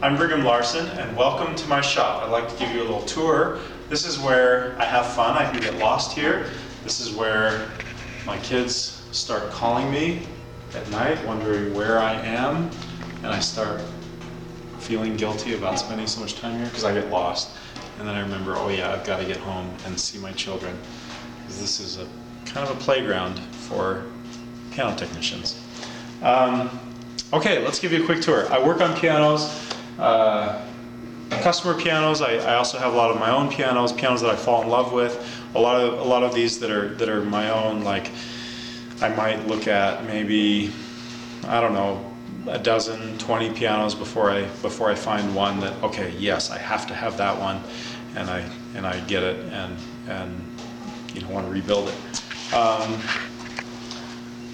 I'm Brigham Larson, and welcome to my shop. I'd like to give you a little tour. This is where I have fun. I can get lost here. This is where my kids start calling me at night, wondering where I am, and I start feeling guilty about spending so much time here because I get lost. And then I remember, oh yeah, I've got to get home and see my children, because this is a kind of a playground for piano technicians. Okay, let's give you a quick tour. I work on pianos. Customer pianos. I also have a lot of my own pianos that I fall in love with. A lot of these that are my own. Like I might look at maybe, I don't know, a dozen, 20 pianos before I find one that, okay, yes, I have to have that one, and I get it and you know, want to rebuild it.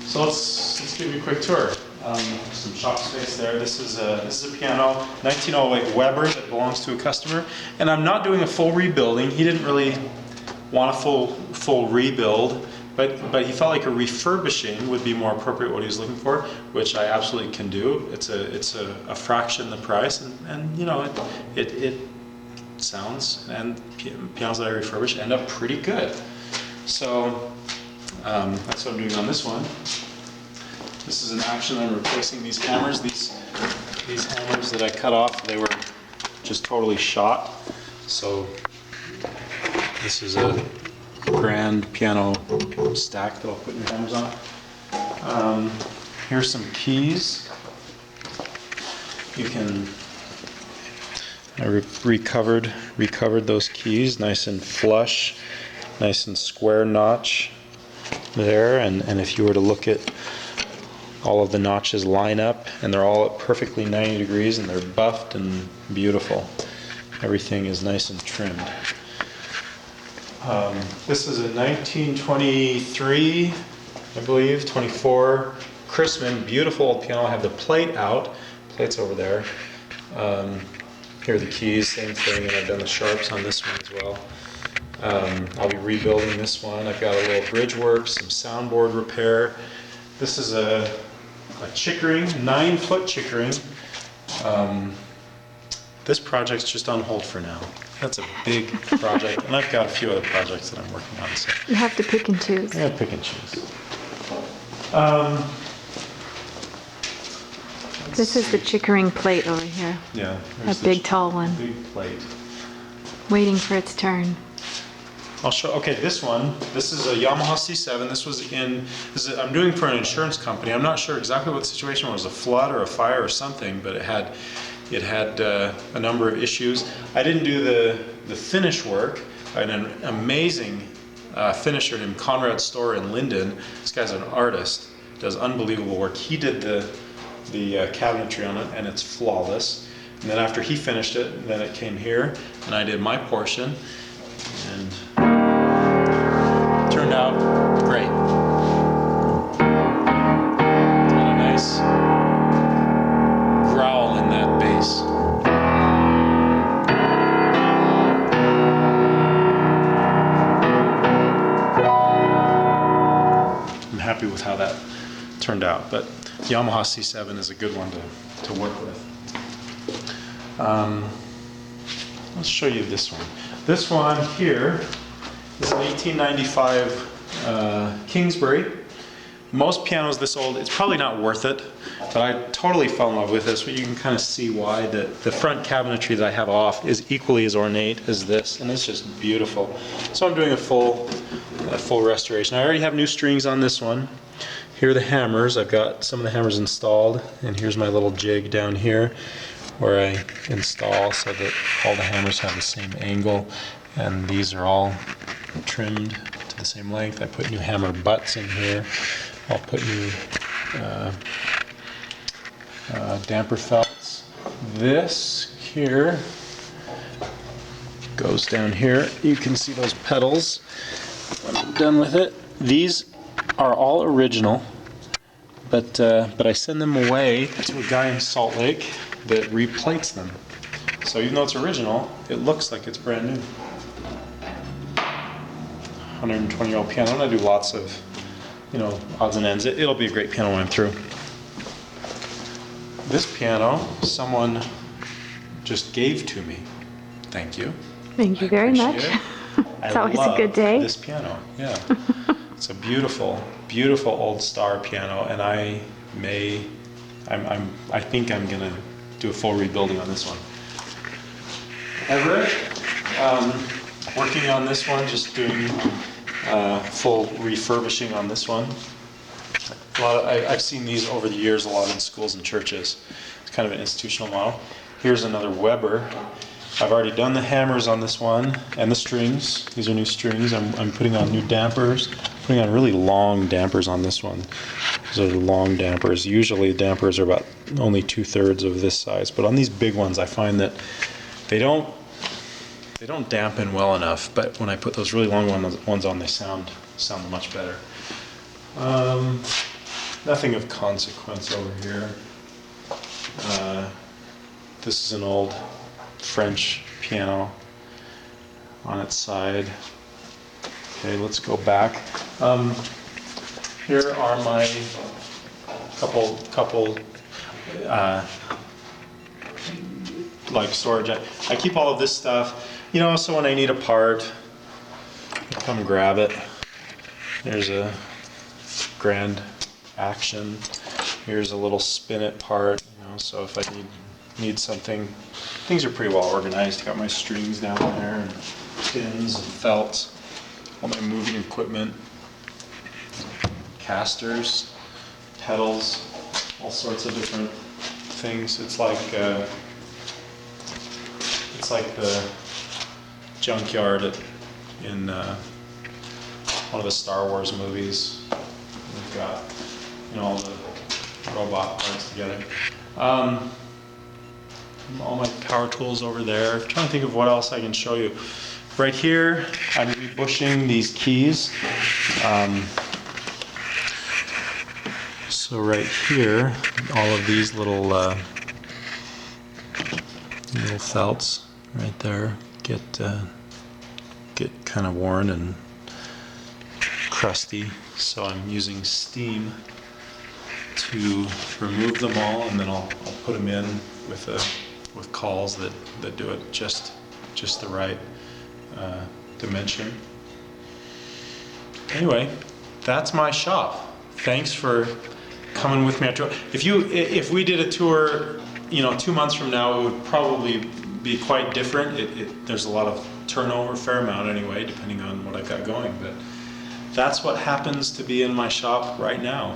So let's give you a quick tour. Some shop space there. This is a piano, 1908 Weber, that belongs to a customer, and I'm not doing a full rebuilding. He didn't really want a full rebuild, but he felt like a refurbishing would be more appropriate, what he was looking for, which I absolutely can do. It's a fraction the price, and you know, it sounds, and pianos that I refurbish end up pretty good. So that's what I'm doing on this one. This is an action. I'm replacing these hammers. These hammers that I cut off, they were just totally shot. So this is a grand piano stack that I'll put your hammers on. Here's some keys. You can. I recovered those keys, nice and flush, nice and square notch there. And if you were to look at, all of the notches line up, and they're all at perfectly 90 degrees, and they're buffed and beautiful. Everything is nice and trimmed. This is a 1923, I believe, 24 Chrisman, beautiful old piano. I have the plate out. Plate's over there. Here are the keys, same thing, and I've done the sharps on this one as well. I'll be rebuilding this one. I've got a little bridge work, some soundboard repair. This is a Chickering, 9-foot Chickering. This project's just on hold for now. That's a big project, and I've got a few other projects that I'm working on. So you have to pick and choose. I gotta pick and choose. This is the Chickering plate over here. Yeah. A big tall one. Big plate. Waiting for its turn. I'll show. Okay, this is a Yamaha C7. I'm doing for an insurance company. I'm not sure exactly what the situation was, a flood or a fire or something, but it had a number of issues. I didn't do the finish work. I had an amazing finisher named Conrad Storer in Linden. This guy's an artist, does unbelievable work. He did the cabinetry on it, and it's flawless. And then after he finished it, then it came here, and I did my portion, and turned out great. Got a nice growl in that bass. I'm happy with how that turned out, but Yamaha C7 is a good one to work with. Let's show you this one. This one here is an 1895 Kingsbury. Most pianos this old, it's probably not worth it, but I totally fell in love with this. But you can kind of see why the front cabinetry that I have off is equally as ornate as this, and it's just beautiful. So I'm doing a full restoration. I already have new strings on this one. Here are the hammers. I've got some of the hammers installed, and here's my little jig down here where I install so that all the hammers have the same angle, and these are all trimmed to the same length. I put new hammer butts in here. I'll put new damper felts. This here goes down here. You can see those pedals when I'm done with it. These are all original, but I send them away to a guy in Salt Lake that replates them. So even though it's original, it looks like it's brand new. 120-year-old piano, and I do lots of, you know, odds and ends. It'll be a great piano when I'm through. This piano, someone just gave to me. Thank you. Thank you very much. Appreciate it. It's I always a love good day. this piano, yeah. It's a beautiful, beautiful old star piano, and I think I'm gonna do a full rebuilding on this one. Everett, working on this one, just doing full refurbishing on this one. I've seen these over the years a lot in schools and churches. It's kind of an institutional model. Here's another Weber. I've already done the hammers on this one and the strings. These are new strings. I'm putting on new dampers. Putting on really long dampers on this one. These are long dampers. Usually dampers are about only 2/3 of this size, but on these big ones I find that they don't dampen well enough. But when I put those really long ones on, they sound much better. Nothing of consequence over here. This is an old French piano on its side. Okay, let's go back. Here are my couple like storage. I keep all of this stuff, you know, so when I need a part, I come grab it. There's a Grand Action. Here's a little Spin-It part, you know, so if I need something. Things are pretty well organized. Got my strings down there, and pins and felts, all my moving equipment, casters, pedals, all sorts of different things. It's like the junkyard in one of the Star Wars movies. We've got, you know, all the robot parts together. All my power tools over there. I'm trying to think of what else I can show you. Right here, I'm rebushing these keys. So right here, all of these little felts right there get kind of worn and crusty. So I'm using steam to remove them all, and then I'll put them in with cauls that do it just the right dimension. Anyway, that's my shop. Thanks for coming with me on tour. If we did a tour, you know, 2 months from now, it would probably be quite different. There's a lot of turnover, fair amount anyway, depending on what I've got going. But that's what happens to be in my shop right now.